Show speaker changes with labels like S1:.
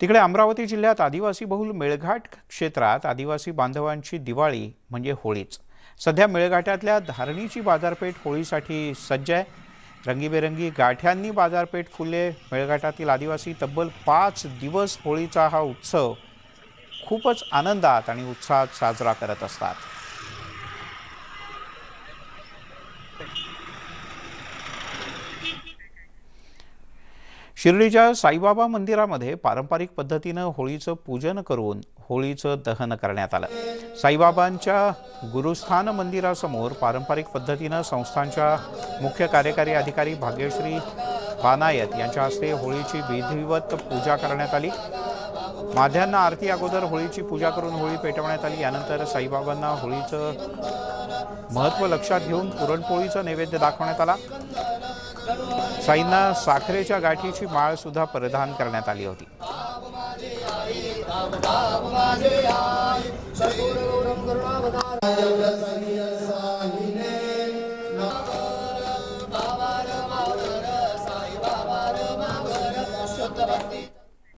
S1: तिकडे अमरावती जिल्ह्यात आदिवासी बहुल मेळघाट क्षेत्रात आदिवासी बांधवांची दिवाळी म्हणजे होळीच। सध्या मेळघाटातल्या धारणीची बाजारपेठ होळीसाठी सज्ज आहे। रंगीबेरंगी गाठ्यांनी बाजारपेठ फुलले। मेळघाटातील आदिवासी तब्बल 5 दिवस होळीचा हा उत्सव खूपच आनंदात आणि उत्साहात साजरा करत असतात। शिर्डीच्या साईबाबा मंदिरामध्ये पारंपरिक पद्धतीनं होळीचं पूजन करून होळीचं दहन करण्यात आलं। साईबाबांच्या गुरुस्थान मंदिरासमोर पारंपरिक पद्धतीनं संस्थानच्या मुख्य कार्यकारी अधिकारी भाग्यश्री बानायत यांच्या हस्ते होळीची विधिवत पूजा करण्यात आली। माध्यान्ह आरती अगोदर होळीची पूजा करून होळी पेटवण्यात आली। यानंतर साईबाबांना होळीचं महत्त्व लक्षात घेऊन पुरणपोळीचा नैवेद्य दाखवण्यात आला। साईंना साखरेच्या गाठीची माळ सुद्धा परिधान करण्यात आली होती।
S2: बाबा